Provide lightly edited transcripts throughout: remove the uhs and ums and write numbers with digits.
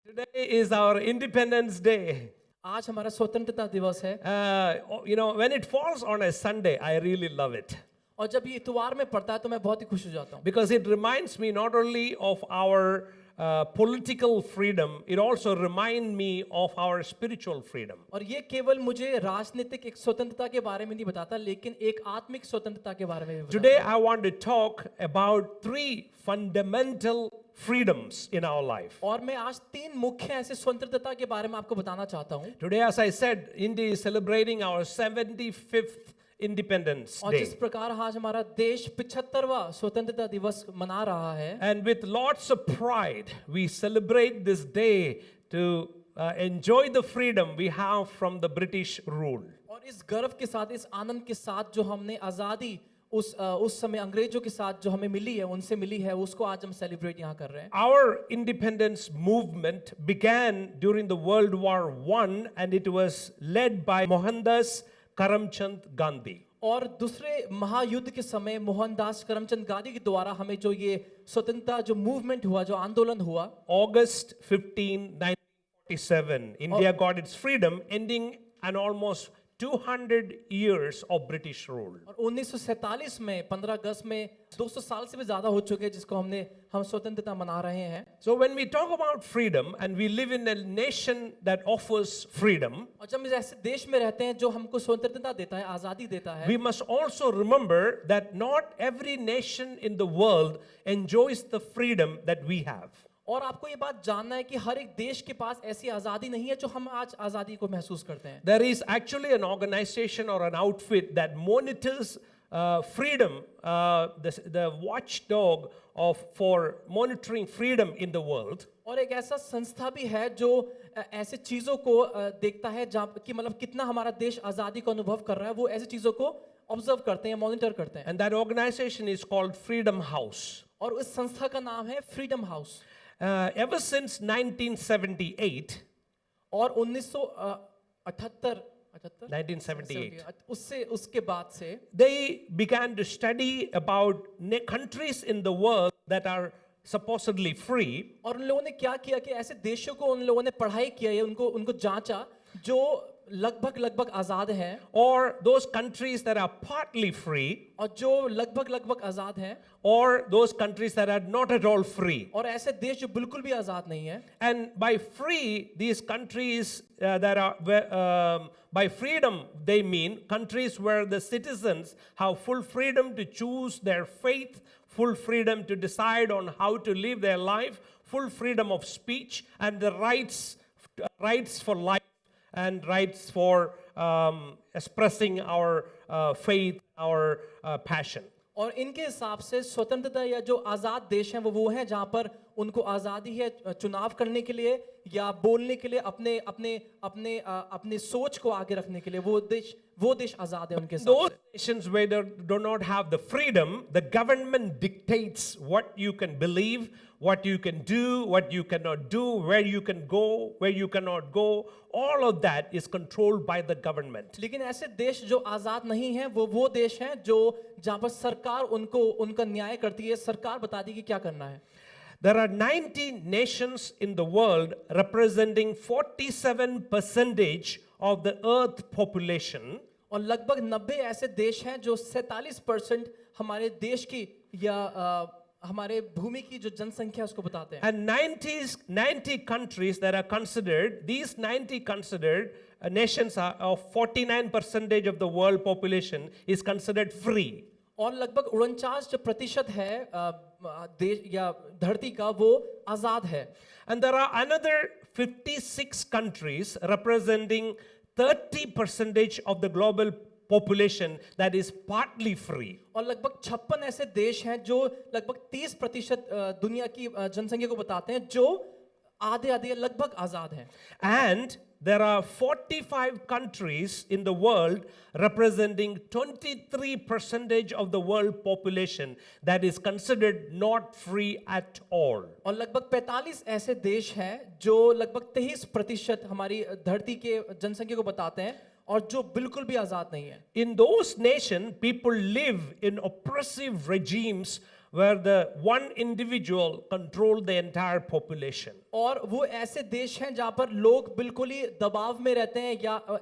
Today is our Independence Day. आज हमारा स्वतंत्रता दिवस है When it falls on a Sunday, I really love it और जब ये इतवार में पड़ता है तो मैं बहुत ही खुश हो जाता हूँ because it reminds me not only of our political freedom, it also reminds me of our spiritual freedom. और ये केवल मुझे राजनीतिक एक स्वतंत्रता के बारे में नहीं बताता लेकिन एक आत्मिक स्वतंत्रता के बारे में भी बताता Today, I want to talk about three fundamental freedoms in our life. और मैं आज तीन मुख्य ऐसे स्वतंत्रता के बारे में आपको बताना चाहता हूँ Today, as I said, India is celebrating our 75th Independence और Day. जिस प्रकार आज हमारा देश 75वां स्वतंत्रता दिवस मना रहा है And with lots of pride, we celebrate this day to enjoy the freedom we have from the British rule. और इस गर्व के साथ इस आनंद के साथ जो हमने आज़ादी उस समय अंग्रेजों के साथ जो हमें मिली है उनसे मिली है उसको आज हम सेलिब्रेट यहाँ कर रहे हैं Our independence movement began during the World War I and it was led by Mohandas Karamchand Gandhi. और दूसरे महायुद्ध के समय मोहनदास करमचंद गांधी के द्वारा हमें जो ये स्वतंत्रता जो मूवमेंट हुआ जो आंदोलन हुआ August 15, 1947, India got its freedom, ending an almost 200 years of British rule. और 1947 में 15 अगस्त में 200 साल से भी ज्यादा हो चुके हैं जिसको हम स्वतंत्रता मना रहे हैं So when we talk about freedom and we live in a nation that offers freedom, और जब हम ऐसे देश में रहते हैं जो हमको स्वतंत्रता देता है आजादी देता है we must also remember that not every nation in the world enjoys the freedom that we have. और आपको ये बात जानना है कि हर एक देश के पास ऐसी आजादी नहीं है जो हम आज आजादी को महसूस करते हैं There is actually an organization or an outfit that monitors freedom, the watchdog for monitoring freedom in the world. और एक ऐसा संस्था भी है जो ऐसे चीजों को देखता है जहाँ कि मतलब कितना हमारा देश आजादी को अनुभव कर रहा है वो ऐसी चीजों को ऑब्जर्व करते हैं मॉनिटर करते हैं And that organization is called Freedom House. और उस संस्था का नाम है फ्रीडम हाउस Ever since 1978, और 1978 उसके बाद से they began to study about countries in the world that are supposedly free. और उन लोगों ने क्या किया कि ऐसे देशों को उन लोगों ने पढ़ाई किया है उनको जांचा जो लगभग आजाद हैं Or those countries that are partly free, और जो लगभग आजाद हैं or those countries that are not at all free. और ऐसे देश जो बिल्कुल भी आजाद नहीं है And by free, these countries that are by freedom, they mean countries where the citizens have full freedom to choose their faith, full freedom to decide on how to live their life, full freedom of speech, and the rights for life and rights for expressing our faith, our passion. और इनके हिसाब से स्वतंत्रता या जो आजाद देश हैं वो हैं जहां पर उनको आजादी है चुनाव करने के लिए या बोलने के लिए अपने सोच को आगे रखने के लिए वो देश आजाद है उनके Those हिसाब nations where they do not have the freedom, the government dictates what you can believe, what you can do, what you cannot do, where you can go, where you cannot go. All of that is controlled by the government. से लेकिन ऐसे देश जो आजाद नहीं हैं वो देश हैं जो जहां पर सरकार उनका न्याय करती है सरकार बताती है कि क्या करना है There are 90 nations in the world representing 47% of the earth population. और लगभग 90 ऐसे देश हैं जो 47% हमारे देश की या हमारे भूमि की जो जनसंख्या उसको बताते हैं And 90 countries that are considered, these 90 considered nations are of 49% of the world population is considered free. और लगभग 49% है देश या धरती का वो आजाद है And there are another 56 countries representing 30% of the global population that is partly free. और लगभग 56 ऐसे देश हैं जो लगभग 30% दुनिया की जनसंख्या को बताते हैं जो आधे लगभग आजाद हैं And there are 45 countries in the world representing 23% of the world population that is considered not free at all. और लगभग 45 ऐसे देश हैं जो लगभग 23% हमारी धरती के जनसंख्या को बताते हैं और जो बिल्कुल भी आजाद नहीं है In those nations, people live in oppressive regimes where the one individual controlled the entire population. और वो ऐसे देश हैं जहाँ पर लोग बिल्कुल ही दबाव में रहते हैं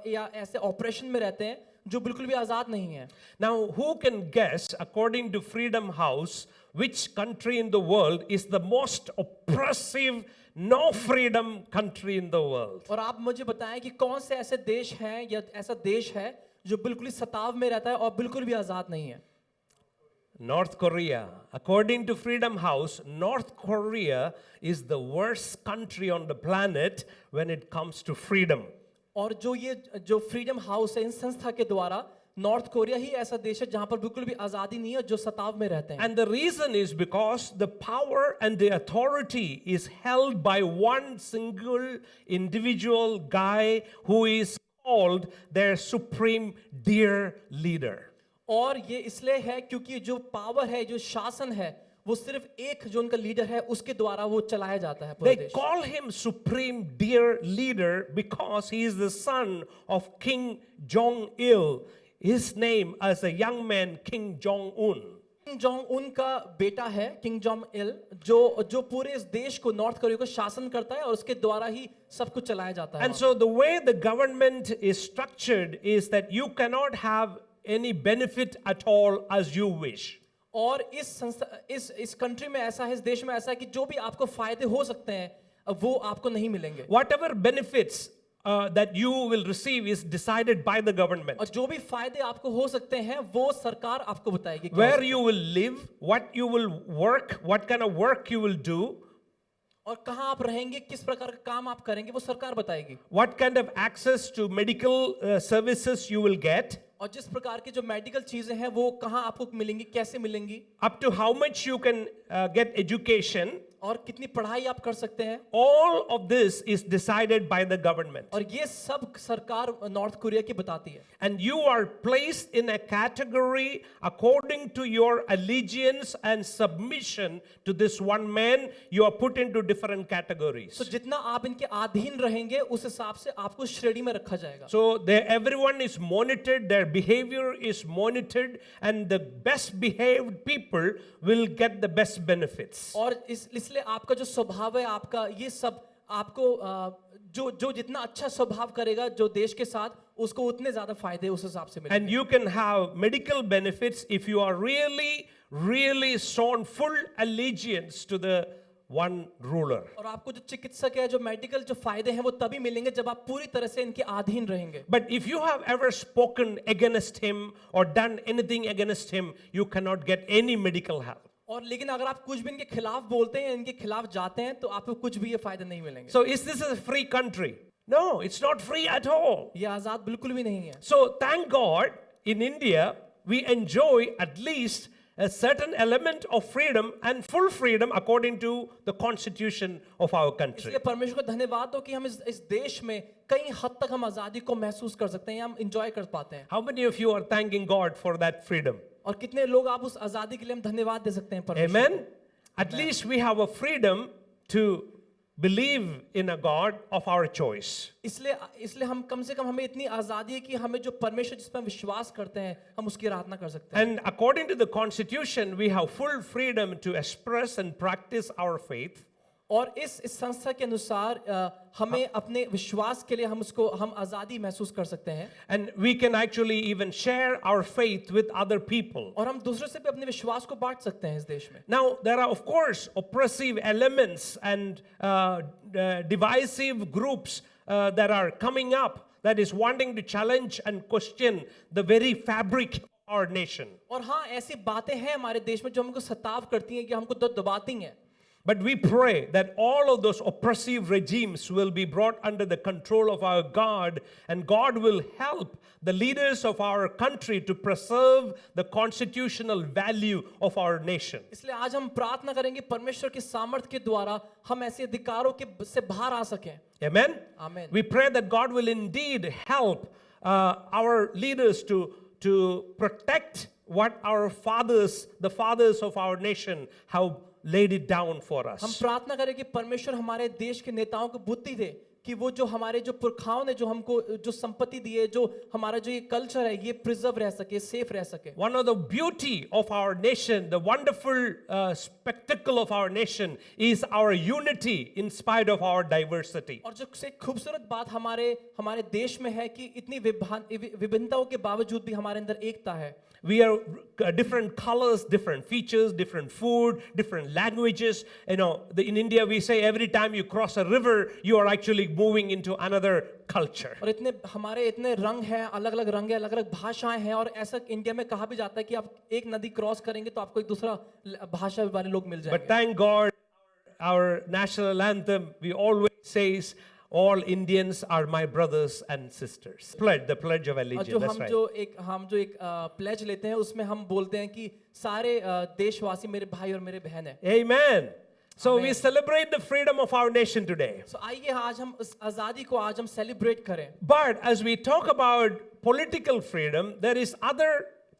या ऐसे ऑपरेशन में रहते हैं जो बिल्कुल भी आजाद नहीं है. Now, who can guess, according to Freedom House, which country in the world is the most oppressive, no freedom country in the world? और आप मुझे बताएं कि कौन से ऐसे देश हैं या ऐसा देश है जो बिल्कुल ही सताव में रहता है और बिल्कुल भी आजाद नहीं है. North Korea. According to Freedom House, North Korea is the worst country on the planet when it comes to freedom. और जो फ्रीडम हाउस है इन संस्था के द्वारा नॉर्थ कोरिया ही ऐसा देश है जहां पर बिल्कुल भी आजादी नहीं है जो सताव में रहते हैं. And the reason is because the power and the authority is held by one single individual guy who is called their supreme dear leader. और ये इसलिए है क्योंकि जो पावर है जो शासन है वो सिर्फ एक जो उनका लीडर है उसके द्वारा वो चलाया जाता है पूरा They देश. call him supreme dear leader because he is the son of King Jong-il. His name as a young man, King Jong-un. King Jong Un का बेटा है किंग जोंग इल जो पूरे इस देश को नॉर्थ कोरिया को शासन करता है और उसके द्वारा ही सब कुछ चलाया जाता है. And so the way the government is structured is that you cannot have any benefit at all as you wish. और इस कंट्री में ऐसा है इस देश में ऐसा है कि जो भी आपको फायदे हो सकते हैं वो आपको नहीं मिलेंगे. Whatever benefits that you will receive is decided by the government. और जो भी फायदे आपको हो सकते हैं वो सरकार आपको बताएगी क्या Where हो you will live, what you will work, what kind of work you will do, और कहाँ आप रहेंगे किस प्रकार का काम आप करेंगे वो सरकार बताएगी. what kind of access to medical services you will get, और जिस प्रकार की जो मेडिकल चीजें हैं वो कहाँ आपको मिलेंगी कैसे मिलेंगी up to how much you can get education. और कितनी पढ़ाई आप कर सकते हैं. All of this is decided by the government. और ये सब सरकार नॉर्थ कोरिया की बताती है. And you are placed in a category according to your allegiance and submission to this one man. You are put into different categories. तो जितना आप इनके अधीन रहेंगे उस हिसाब से आपको श्रेणी में रखा जाएगा. So everyone is monitored, their behavior is monitored, and the best behaved people will get the best benefits. और इसलिए आपका जो स्वभाव है आपका ये सब आपको जो जितना अच्छा स्वभाव करेगा जो देश के साथ उसको उतने ज्यादा फायदे उस हिसाब से मिलेंगे. And you can have medical benefits if you are really shown full allegiance to the one ruler. और आपको जो चिकित्सक है जो मेडिकल जो फायदे हैं वो तभी मिलेंगे जब आप पूरी तरह से इनके अधीन रहेंगे. But if you have ever spoken against him or done anything against him, you cannot get any medical help. और लेकिन अगर आप कुछ भी इनके खिलाफ बोलते हैं इनके खिलाफ जाते हैं तो आपको कुछ भी ये फायदे नहीं मिलेंगे. So is this a free country? No, it's not free at all. ये आजाद बिल्कुल भी नहीं है. So thank God in India we enjoy at least a certain element of freedom and full freedom according to the constitution of our country. इसलिए परमेश्वर को धन्यवाद हो कि हम इस देश में कई हद तक हम आजादी को महसूस कर सकते हैं हम एंजॉय कर पाते हैं. How many of you are thanking God for that freedom? और कितने लोग आप उस आजादी के लिए हम धन्यवाद दे सकते हैं परमेश्वर. Amen. At least we have a freedom to believe in a God of our choice. इसलिए हम कम से कम हमें इतनी आजादी है कि हमें जो परमेश्वर जिस पर हम विश्वास करते हैं हम उसकी आराधना कर सकते हैं. And according to the constitution, we have full freedom to express and practice our faith. और इस संस्था के अनुसार हमें अपने विश्वास के लिए हम आजादी महसूस कर सकते हैं. And we can actually even share our faith with other people. और हम दूसरों से भी अपने विश्वास को बांट सकते हैं इस देश में. Now, there are of course oppressive elements and divisive groups that are coming up that is wanting to challenge and question the very fabric of our nation. और हाँ ऐसी बातें हैं हमारे देश में जो हमको सताव करती हैं कि हमको दबाती हैं. But we pray that all of those oppressive regimes will be brought under the control of our God, and God will help the leaders of our country to preserve the constitutional value of our nation. इसलिए आज हम प्रार्थना करेंगे परमेश्वर के सामर्थ के द्वारा हम ऐसे अधिकारों के से बाहर आ सकें. Amen? Amen. We pray that God will indeed help our leaders to protect what our fathers, the fathers of our nation, have laid it down for हम us. प्रार्थना करें कि परमेश्वर हमारे देश के नेताओं को बुद्धि दे कि वो जो हमारे जो पुरखाओं ने जो हमको जो संपत्ति दी है, जो हमारा जो ये कल्चर है, ये प्रिजर्व रह सके, सेफ रह सके। One of the beauty of our nation, the wonderful spectacle of our nation is our unity in spite of our diversity. और जो से खूबसूरत बात हमारे देश में है कि इतनी विभिन्नताओं के बावजूद भी हमारे अंदर एकता है। We are different colors, different features, different food, different languages. You know, in India we say every time you cross a river, you are actually moving into another culture. और हमारे इतने रंग हैं, अलग अलग रंग है, अलग अलग भाषाएं हैं, और ऐसा इंडिया में कहा भी जाता है कि आप एक नदी क्रॉस करेंगे तो आपको एक दूसरा भाषा वाले लोग मिल But जाएंगे। thank God, our national anthem, we always says, all Indians are my brothers and sisters. The pledge of और allegiance. जो That's right. हम जो एक प्लेज लेते हैं उसमें हम बोलते हैं कि सारे देशवासी मेरे भाई और मेरे बहन हैं। Amen. So we Amen. celebrate the freedom of our nation today. So आइए आज हम उस आजादी को आज हम सेलिब्रेट करें। But as we talk about political freedom, there is other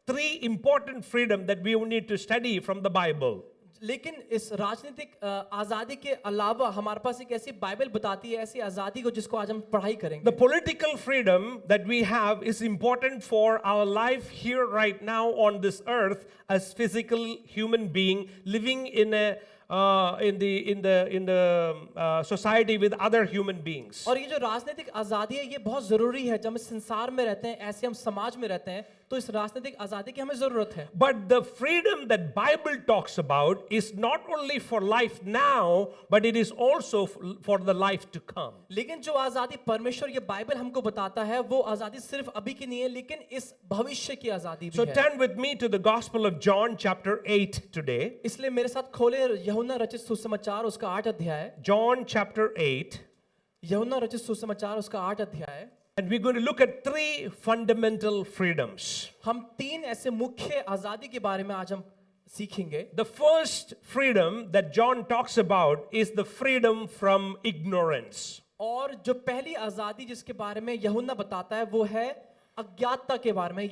three important freedom that we need to study from the Bible. लेकिन इस राजनीतिक आजादी के अलावा हमारे पास एक ऐसी बाइबल बताती है, ऐसी आजादी को जिसको आज हम पढ़ाई करेंगे। The political freedom that we have is important for our life here right now on this earth as physical human being living in a society with other human beings. और ये जो राजनीतिक आजादी है ये बहुत जरूरी है। जब हम इस संसार में रहते हैं, ऐसे हम समाज में रहते हैं, तो इस राजनीतिक आजादी की हमें जरूरत है। But the freedom that Bible talks about is not only for life now, but it is also for the life to come. लेकिन जो आजादी परमेश्वर ये बाइबल हमको बताता है वो आजादी सिर्फ अभी की नहीं है, लेकिन इस भविष्य की आजादी भी So है। turn with me to the Gospel of John chapter 8 today. इसलिए मेरे साथ खोले यूहन्ना रचित सुसमाचार उसका 8 अध्याय। John chapter 8. यूहन्ना रचित सुसमाचार उसका 8 अध्याय। And we're going to look at three fundamental freedoms. हम तीन ऐसे मुख्य आजादी के बारे में आज हम सीखेंगे। The first freedom that John talks about is the freedom from ignorance. और जो पहली आजादी जिसके बारे में यूहन्ना बताता है वो है अज्ञातता के बारे में,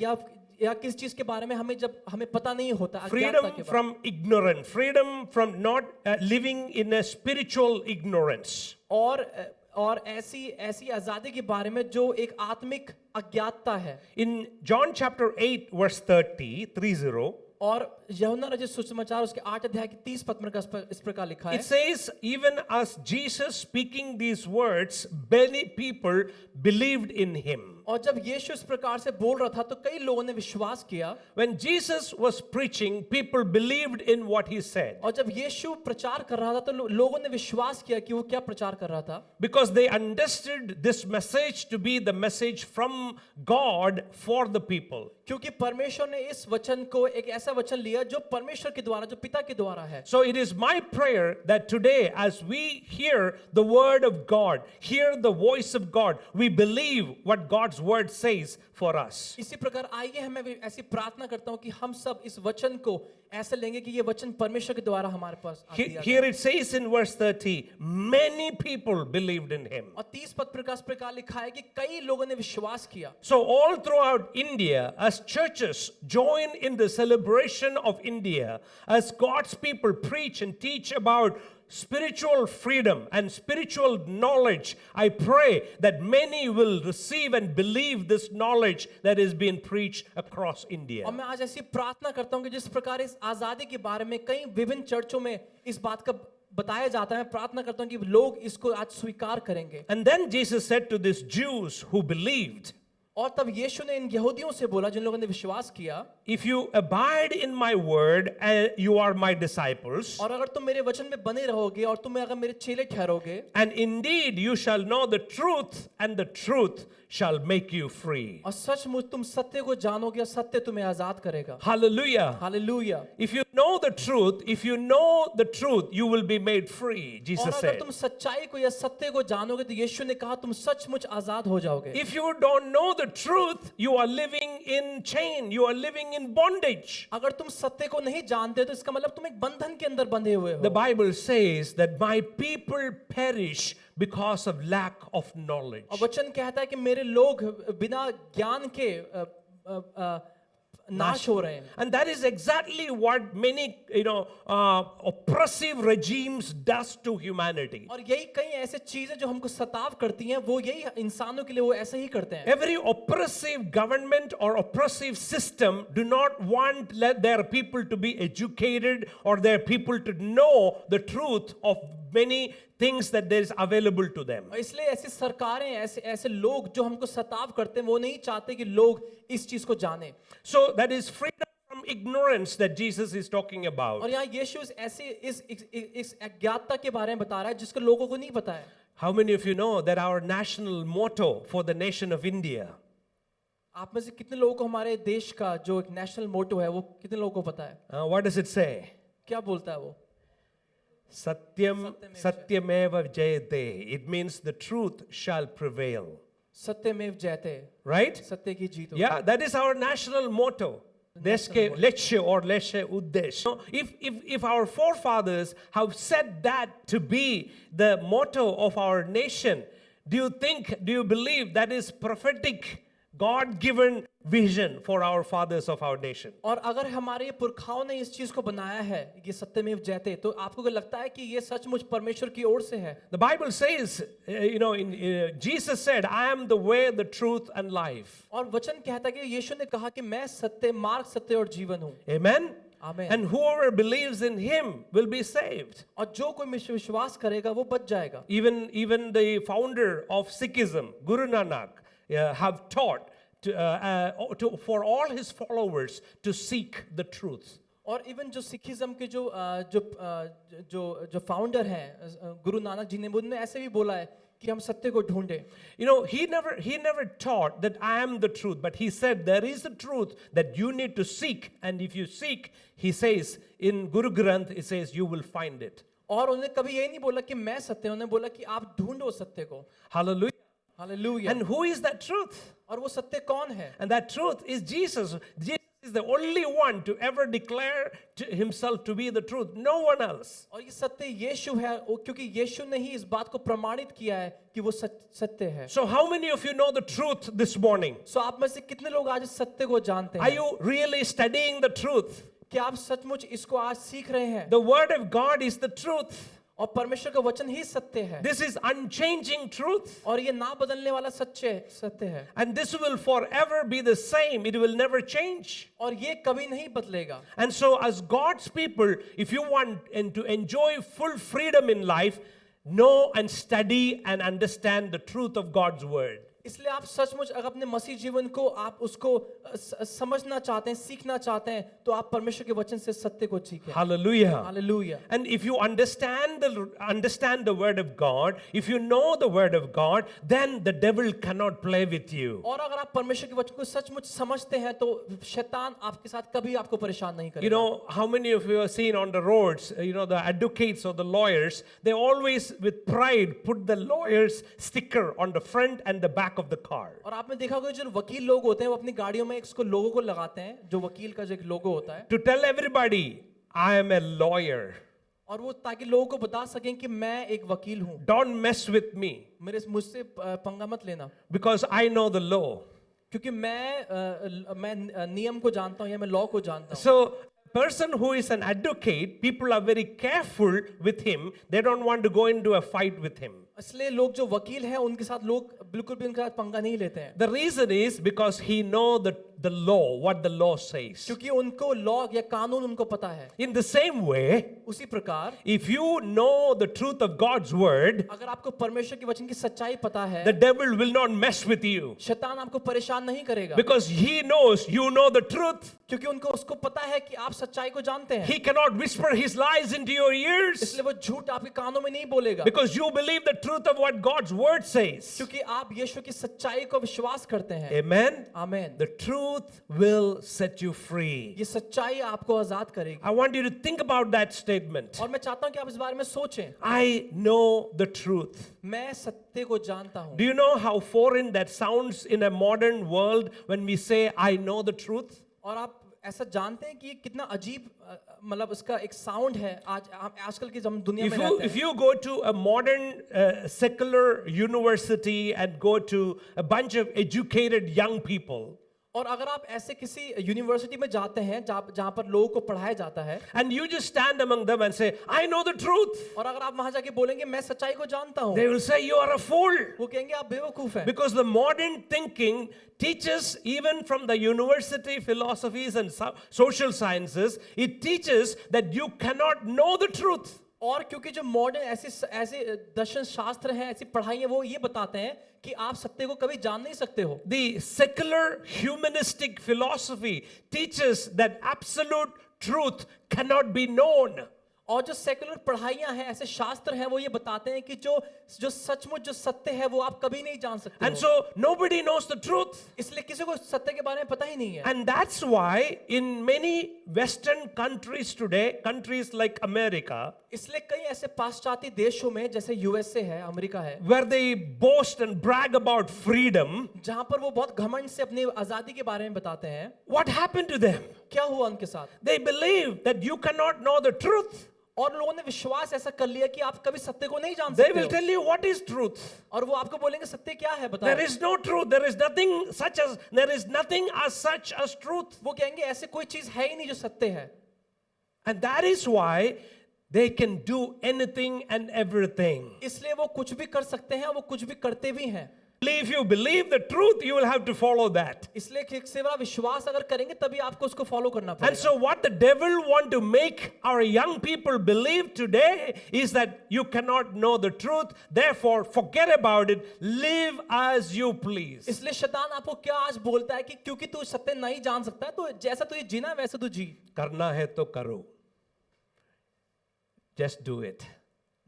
या किस चीज के बारे में हमें पता नहीं होता। अज्ञातता Freedom के बारे from ignorance. Freedom from not living in a spiritual ignorance. और ऐसी आजादी के बारे में जो एक आत्मिक अज्ञातता है। In John chapter 8 verse 30, और यूहन्ना रचित सुसमाचार उसके 8 अध्याय की 30 पद में इस प्रकार लिखा है। it says, even as Jesus speaking these words, many people believed in him. और जब यीशु इस प्रकार से बोल रहा था तो कई लोगों ने विश्वास किया। When Jesus was preaching, people believed in what he said. और जब यीशु प्रचार कर रहा था तो लोगों ने विश्वास किया कि वो क्या प्रचार कर रहा था। Because they understood this message to be the message from God for the people. क्योंकि परमेश्वर ने इस वचन को एक ऐसा वचन लिया जो परमेश्वर के द्वारा, जो पिता के द्वारा है। So it is my prayer that today, as we hear the word of God, hear the voice of God, we believe what God's word says for us. इसी प्रकार आइए मैं ऐसी प्रार्थना करता हूँ कि हम सब इस वचन को ऐसे लेंगे कि ये वचन परमेश्वर के द्वारा हमारे पास आ दिया Here it says in verse 30, many people believed in him. और 30 पद प्रकार लिखा है कि कई लोगों ने विश्वास किया। So all throughout India, as churches join in the celebration of India, as God's people preach and teach about spiritual freedom and spiritual knowledge, I pray that many will receive and believe this knowledge that is being preached across India. और मैं आज ऐसी प्रार्थना करता हूँ कि जिस प्रकार इस आजादी के बारे में कई विभिन्न चर्चों में इस बात का बताया जाता है, मैं प्रार्थना करता हूँ कि लोग इसको आज स्वीकार करेंगे। And then Jesus said to these Jews who believed, और तब यीशु ने इन यहूदियों से बोला जिन लोगों ने विश्वास किया, if you abide in my word, you are my disciples, और अगर तुम मेरे वचन में बने रहोगे और तुम अगर मेरे चेले ठहरोगे, and indeed you shall know the truth, and the truth shall make you free. और सचमुच तुम सत्य को जानोगे और सत्य तुम्हें आजाद करेगा। Hallelujah. Hallelujah. If you know the truth, you will be made free, और Jesus अगर said. तुम सच्चाई को या सत्य को जानोगे तो यीशु ने कहा तुम सचमुच आजाद हो जाओगे। If you don't know the truth, you are living in chain, you are living in bondage. अगर तुम सत्य को नहीं जानते तो इसका मतलब तुम एक बंधन के अंदर बंधे हुए The हो। Bible says that my people perish because of lack of knowledge. और वचन कहता है कि मेरे लोग बिना ज्ञान के नाश हो रहे हैं। And that is exactly what many, oppressive regimes does to humanity. और यही कई ऐसे चीजें जो हमको सताव करती हैं, वो यही इंसानों के लिए वो ऐसे ही करते हैं। Every oppressive government or oppressive system do not want their people to be educated or their people to know the truth of many things that there is available to them. और इसलिए ऐसी सरकारें, ऐसे ऐसे लोग जो हमको सताव करते हैं, वो नहीं चाहते कि लोग इस चीज को जाने। So that is freedom from ignorance that Jesus is talking और about. यहाँ यीशु इस अज्ञातता के बारे में बता रहा है जिसको लोगों को नहीं पता है। How many of you know that our national motto for the nation of India आप में से कितने लोगों को हमारे देश का जो एक नेशनल मोटो है वो कितने लोगों को पता है? what does it say? क्या बोलता है वो? Satyam satyameva jayate. It means the truth shall prevail. सत्यमेव जयते, Right? सत्य की जीत हो। Yeah, that is our national motto. देश के लक्ष्य और लक्ष्य उद्देश्य. If our forefathers have said that to be the motto of our nation, do you believe that is prophetic, God-given vision for our fathers of our nation? और अगर हमारे पुरखाओं ने इस चीज को बनाया है, ये सत्यमेव जयते, तो आपको क्या लगता है कि ये सचमुच परमेश्वर की ओर से है? The Bible says, Jesus said, I am the way, the truth and life. और वचन कहता है कि यीशु ने कहा कि मैं सत्य, मार्ग, सत्य और जीवन हूँ। Amen? आमीन। And whoever believes in him will be saved. और जो कोई विश्वास करेगा वो बच जाएगा। Even the founder of Sikhism, Guru Nanak, have taught for all his followers to seek the truth. और इवन जो सिखिज्म के जो फाउंडर हैं गुरु नानक जी ने, उन्होंने ऐसे भी बोला है कि हम सत्य को ढूंढे। He never taught that I am the truth, but he said there is a truth that you need to seek, and if you seek, he says in Guru Granth, it says you will find it. और उन्होंने कभी ये नहीं बोला कि मैं सत्य, उन्होंने बोला कि आप ढूंढो सत्य को। Hallelujah. Hallelujah. And who is that truth? और वो सत्य कौन है? And that truth is Jesus. Jesus is the only one to ever declare to himself to be the truth. No one else. और ये सत्य यीशु है, क्योंकि यीशु ने ही इस बात को प्रमाणित किया है कि वो सत्य है। So how many of you know the truth this morning? सो आप में से कितने लोग आज सत्य को जानते Are हैं? you really studying the truth? क्या आप सचमुच इसको आज सीख रहे हैं? The word of God is the truth. और परमेश्वर का वचन ही सत्य है। This is unchanging truth. और ये ना बदलने वाला सत्य है। And this will forever be the same. It will never change. और ये कभी नहीं बदलेगा। And so as God's people, if you want and to enjoy full freedom in life, know and study and understand the truth of God's word. इसलिए आप सचमुच अगर अपने मसीह जीवन को आप उसको समझना चाहते हैं, सीखना चाहते हैं, तो आप परमेश्वर के वचन से सत्य को सीखें। Hallelujah. Hallelujah. And if you understand the word of God, if you know the word of God, then the devil cannot play with you. और अगर आप परमेश्वर के वचन को सचमुच समझते हैं तो शैतान आपके साथ कभी आपको परेशान नहीं करेगा। You know, how many of you have seen on the roads, the advocates or the lawyers, they always with pride put the lawyer's sticker on the front and the back of the car. और आपने देखा होगा जो वकील लोग होते हैं वो अपनी गाड़ियों में इसको लोगो को लगाते हैं, जो वकील का जो एक लोगो होता है, To tell everybody, I am a lawyer. और वो ताकि लोगों को बता सकें कि मैं एक वकील हूँ। Don't mess with me मुझसे पंगा मत लेना, because I know the law. क्योंकि मैं नियम को जानता हूँ या मैं लॉ को जानता हूँ। So, person who is an advocate, people are very careful with him. They don't want to go into a fight with him. इसलिए लोग जो वकील हैं उनके साथ लोग बिल्कुल भी उनके साथ पंगा नहीं लेते हैं, The reason is because he know the law, what the law says. क्योंकि उनको लॉ या कानून उनको पता है। In the same way, उसी प्रकार if you know the truth of God's word, अगर आपको परमेश्वर के वचन की सच्चाई पता है, the devil will not mess with you शैतान आपको परेशान नहीं करेगा, because he knows you know the truth. क्योंकि उनको उसको पता है कि आप सच्चाई को जानते हैं। He cannot whisper his lies into your ears इसलिए वो झूठ आपके कानों में नहीं बोलेगा, because you believe the truth of what God's word says. क्योंकि आप यीशु की सच्चाई को विश्वास करते हैं। Amen. आमीन। The truth will set you free. ये सच्चाई आपको आजाद करेगी। I want you to think about that statement. और मैं चाहता हूं कि आप इस बारे में सोचें। I know the truth. मैं सत्य को जानता हूं। Do you know how foreign that sounds in a modern world when we say, I know the truth? और आप ऐसा जानते हैं कि कितना अजीब मतलब उसका एक साउंड है आजकल की हम दुनिया में रहते हैं। If you go to a modern secular university and go to a bunch of educated young people, और अगर आप ऐसे किसी यूनिवर्सिटी में जाते हैं जहाँ पर लोगों को पढ़ाया जाता है and you just stand among them and say, I know the truth, और अगर आप वहां जाके बोलेंगे मैं सच्चाई को जानता हूँ, they will say, you are a fool. वो कहेंगे आप बेवकूफ हैं। Because the modern thinking teaches, even from the university philosophies and social sciences, it teaches that you cannot know the truth. और क्योंकि जो मॉडर्न ऐसे ऐसे दर्शन शास्त्र हैं, ऐसी पढ़ाई है, वो ये बताते हैं कि आप सत्य को कभी जान नहीं सकते हो। The secular humanistic philosophy teaches that absolute truth cannot be known. और जो सेकुलर पढ़ाइयां हैं, ऐसे शास्त्र हैं, वो ये बताते हैं कि जो जो सचमुच जो सत्य है वो आप कभी नहीं जान सकते And हो। so nobody knows the truth. इसलिए किसी को सत्य के बारे में पता ही नहीं है। And that's why in many Western countries today, countries like America, इसलिए कई ऐसे पाश्चात्य देशों में जैसे यूएसए है, अमेरिका है, where they boast and brag about freedom, जहां पर वो बहुत घमंड से अपनी आजादी के बारे में बताते हैं, what happened to them? क्या हुआ उनके साथ? They believe that you cannot know the truth. और लोगों ने विश्वास ऐसा कर लिया कि आप कभी सत्य को नहीं जान They सकते will हो। tell you what is truth. और वो आपको बोलेंगे सत्य क्या है, There बताओ। is no truth. There is nothing as such as truth. वो कहेंगे ऐसे कोई चीज है ही नहीं जो सत्य है। And that is why they can do anything and everything. इसलिए वो कुछ भी कर सकते हैं और वो कुछ भी करते भी हैं। If you believe the truth, you will have to follow that. इसलिए कि से बड़ा विश्वास अगर करेंगे तभी आपको उसको फॉलो करना And पड़ेगा। so what the devil want to make our young people believe today is that you cannot know the truth, therefore forget about it, live as you please. इसलिए शैतान आपको क्या आज बोलता है कि क्योंकि तू सत्य नहीं जान सकता है तो जैसा तुझे जीना है वैसे तू जी। करना है तो करो. Just do it.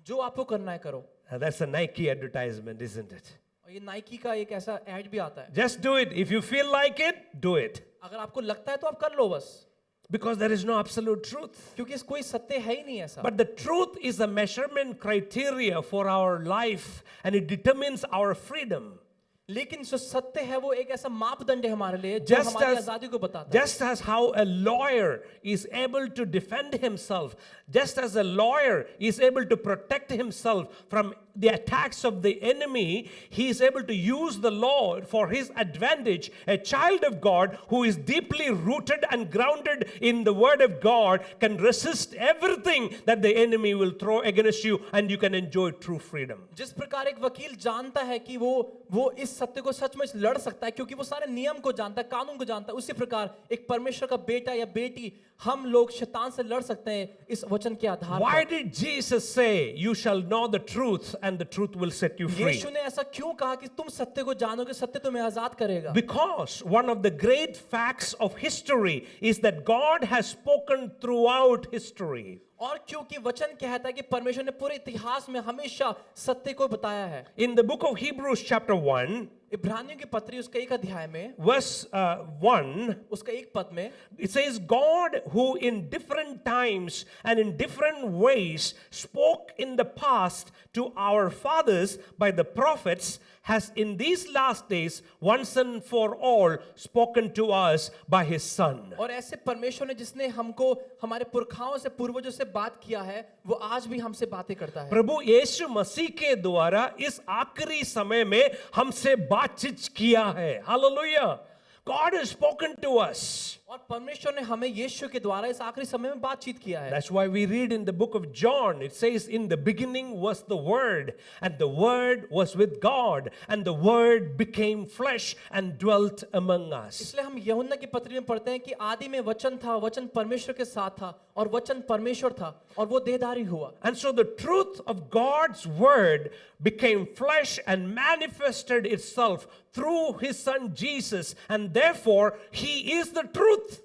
जो आपको करना है करो। That's a Nike advertisement, isn't it? और ये नाइकी का एक ऐसा ऐड भी आता है, Just do it. If you feel like it, do it. अगर आपको लगता है तो आप कर लो बस, Because there is no absolute truth. क्योंकि कोई सत्य है ही नहीं ऐसा। But the truth is a measurement criteria for our life and it determines our freedom. लेकिन जो सत्य है वो एक ऐसा मापदंड है हमारे लिए जो Just हमारी as- आजादी को बताता है। Just as how a lawyer is able to defend himself, just as a lawyer is able to protect himself from the attacks of the enemy, he is able to use the law for his advantage. A child of God who is deeply rooted and grounded in the word of God can resist everything that the enemy will throw against you and you can enjoy true freedom. जिस प्रकार एक वकील जानता है कि वो इस सत्य को सचमुच लड़ सकता है क्योंकि वो सारे नियम को जानता है, कानून को जानता है, उसी प्रकार एक परमेश्वर का बेटा या बेटी हम लोग शैतान से लड़ सकते हैं इस वचन के आधार Why पर। did Jesus say, you shall know the truth and the truth will set you free? यीशु ने ऐसा क्यों कहा कि तुम सत्य को जानोगे, सत्य तुम्हें आजाद करेगा? Because one of the great facts of history is that God has spoken throughout history. और क्योंकि वचन कहता है कि परमेश्वर ने पूरे इतिहास में हमेशा सत्य को बताया है। In the book of Hebrews chapter 1, इब्रानियों की पत्री उसके एक अध्याय में verse 1, उसका एक पद में it says, God who in different times and in different ways spoke in the past to our fathers by the prophets has in these last days once and for all spoken to us by his son. और ऐसे परमेश्वर ने जिसने हमको हमारे पुरखाओं से पूर्वजों से बात किया है वो आज भी हमसे बातें करता है। प्रभु यीशु मसीह के द्वारा इस आखिरी समय में हमसे बातचीत किया है। Hallelujah. God has spoken to us. और परमेश्वर ने हमें यीशु के द्वारा इस आखिरी समय में बातचीत किया है। That's why we read in the book of John, it says, in the beginning was the Word, and the Word was with God, and the Word became flesh and dwelt among us. इसलिए हम यूहन्ना की पत्री में पढ़ते हैं कि आदि में वचन था, वचन परमेश्वर के साथ था और वचन परमेश्वर था और वो देहधारी हुआ। And so the truth of God's Word became flesh and manifested itself through His Son Jesus, and therefore He is the truth.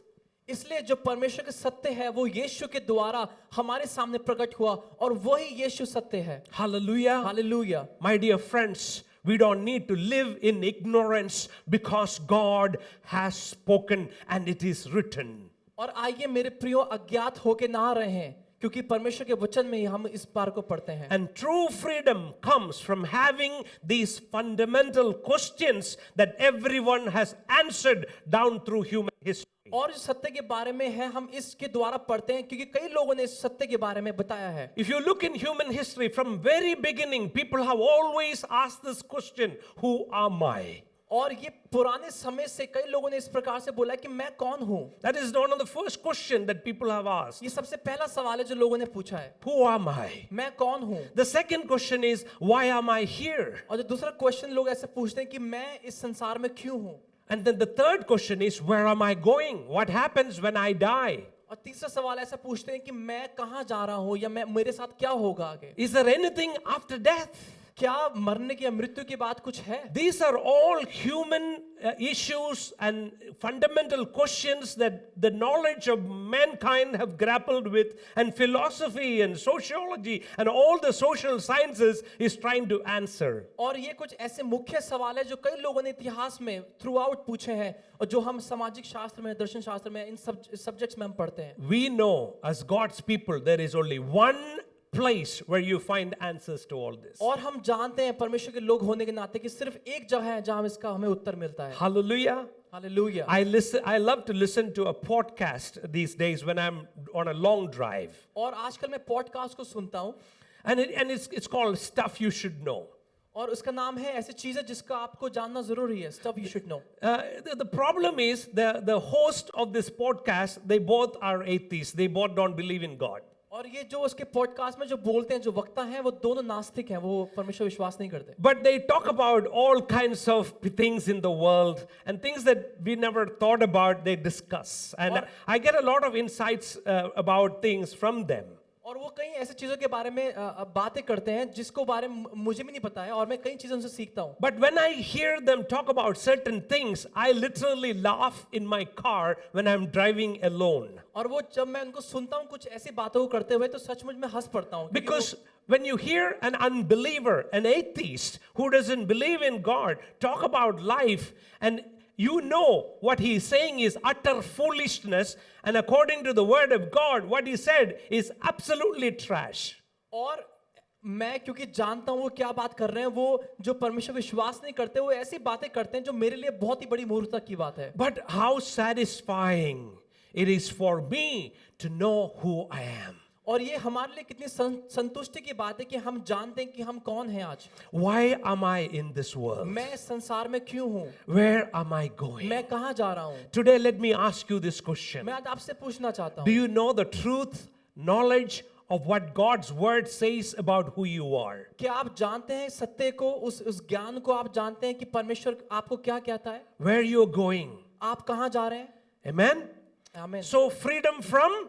इसलिए जो परमेश्वर के सत्य है वो यीशु के द्वारा हमारे सामने प्रकट हुआ और वही यीशु सत्य है। Hallelujah. Hallelujah. My dear friends, we don't need to live in ignorance because God has spoken and it is written. और आइए मेरे प्रियो अज्ञात होके ना रहें क्योंकि परमेश्वर के वचन में ही हम इस बार को पढ़ते हैं। And true freedom comes from having these fundamental questions that everyone has answered down through human history. और जो सत्य के बारे में है हम इसके द्वारा पढ़ते हैं क्योंकि कई लोगों ने इस सत्य के बारे में बताया है। If you look in human history from very beginning, people have always asked this question, who am I? और ये पुराने समय से कई लोगों ने इस प्रकार से बोला कि मैं कौन हूँ। That is one of the first question that people have asked. ये सबसे पहला सवाल है जो लोगों ने पूछा है, Who am I? मैं कौन हूँ। The second question is, why am I here? और जो दूसरा क्वेश्चन लोग ऐसे पूछते हैं कि मैं इस संसार में क्यों हूँ। And then the third question is, where am I going? What happens when I die? और तीसरा सवाल ऐसा पूछते हैं कि मैं कहाँ जा रहा हूँ या मेरे साथ क्या होगा आगे। Is there anything after death? क्या मरने की या मृत्यु के बाद कुछ है। These are all human issues and fundamental questions that the knowledge of mankind have grappled with, and philosophy and sociology and all the social sciences is trying to answer. और ये कुछ ऐसे मुख्य सवाल है जो कई लोगों ने इतिहास में थ्रू आउट पूछे हैं और जो हम सामाजिक शास्त्र में, दर्शन शास्त्र में, इन सब सब्जेक्ट्स में हम पढ़ते हैं। We know as God's people there is only one place where you find answers to all this. और हम जानते हैं परमेश्वर के लोग होने के नाते कि सिर्फ एक जगह है जहां इसका हमें उत्तर मिलता है। Hallelujah. Hallelujah. I love to listen to a podcast these days when I'm on a long drive. और आजकल मैं पॉडकास्ट को सुनता हूँ And it's called Stuff You Should Know. और उसका नाम है ऐसी चीजें जिसका आपको जानना जरूरी है, stuff you should know. The problem is the host of this podcast, they both are atheists. They both don't believe in God. और ये जो उसके पॉडकास्ट में जो बोलते हैं, जो वक्ता हैं, वो दोनों नास्तिक हैं, वो परमेश्वर विश्वास नहीं करते। But they talk about all kinds of things in the world and things that we never thought about, they discuss. And I get a lot of insights about things from them. और वो कई ऐसी चीजों के बारे में बातें करते हैं जिसको बारे में मुझे भी नहीं पता है और मैं कई चीजों से सीखता हूँ। But when I hear them talk about certain things, I literally laugh in my car when I'm driving alone. और वो जब मैं उनको सुनता हूँ कुछ ऐसी बातों को करते हुए तो सचमुच में हंस पड़ता हूँ। Because when you hear an unbeliever, an atheist who doesn't believe in God talk about life, and you know what he is saying is utter foolishness, and according to the word of God, what he said is absolutely trash. और मैं क्योंकि जानता हूँ वो क्या बात कर रहे हैं, वो जो परमेश्वर विश्वास नहीं करते वो ऐसी बातें करते हैं जो मेरे लिए बहुत ही बड़ी मूर्खता की बात है। But how satisfying it is for me to know who I am. और ये हमारे लिए कितनी संतुष्टि की बात है कि हम जानते हैं कि हम कौन हैं आज। Why am I in this world? मैं संसार में क्यों हूँ? Where am I going? मैं कहाँ जा रहा हूँ? Today let me ask you this question. मैं आज आपसे पूछना चाहता Do हूँ, you know the truth, knowledge of what God's word says about who you are? क्या आप जानते हैं सत्य को, उस ज्ञान को आप जानते हैं कि परमेश्वर आपको क्या कहता है? Where you're going? आप कहाँ जा रहे हैं? Amen? आमीन। So freedom from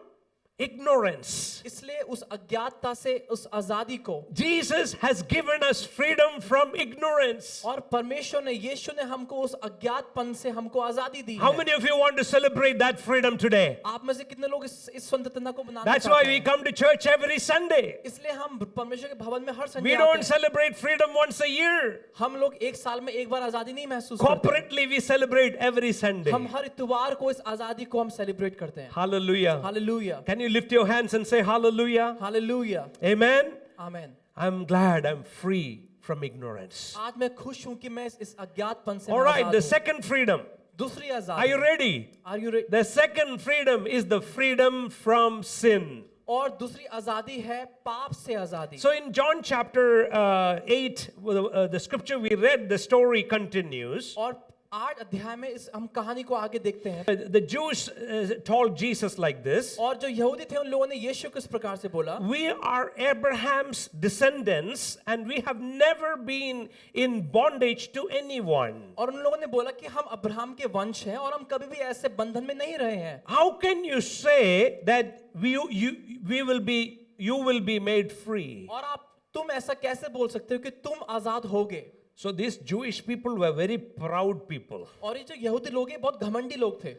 ignorance. इसलिए उस अज्ञातता से उस आजादी को, Jesus has given us freedom from ignorance. और परमेश्वर ने, यीशु ने हमको उस अज्ञातपन से हमको आजादी दी How है। many of you want to celebrate that freedom today? आप में से कितने लोग इस स्वतंत्रता को मनाना That's चाहते why हैं? we come to church every Sunday. इसलिए हम परमेश्वर के भवन में हर We संडे आते don't हैं। celebrate freedom once a year. हम लोग एक साल में एक बार आजादी नहीं महसूस करते। Corporately we celebrate every Sunday. हम हर इतवार को इस आजादी को हम सेलिब्रेट करते हैं। Hallelujah. Hallelujah, Can you lift your hands and say hallelujah? Hallelujah, Amen. आमीन। I'm glad I'm free from ignorance. आज मैं खुश हूं कि मैं इस अज्ञातपन से All मैं right, आजाद the हूं। second freedom. दूसरी Are आजादी, you ready? Are you ready? The second freedom is the freedom from sin. और दूसरी आजादी है पाप से आजादी। So in John chapter 8, the scripture we read, the story continues. और 8 अध्याय में इस हम कहानी को आगे देखते हैं। The Jews told Jesus like this: और जो यहूदी थे उन लोगों ने यीशु को इस प्रकार से बोला, we are Abraham's descendants and we have never been in bondage to anyone. और उन लोगों ने बोला कि हम अब्राहम के वंश हैं और हम कभी भी ऐसे बंधन में नहीं रहे हैं। How can you say that you will be made free? और तुम ऐसा कैसे बोल सकते हो कि तुम आजाद होगे? So these Jewish people were very proud people. और ये जो यहूदी लोग हैं बहुत घमंडी लोग थे।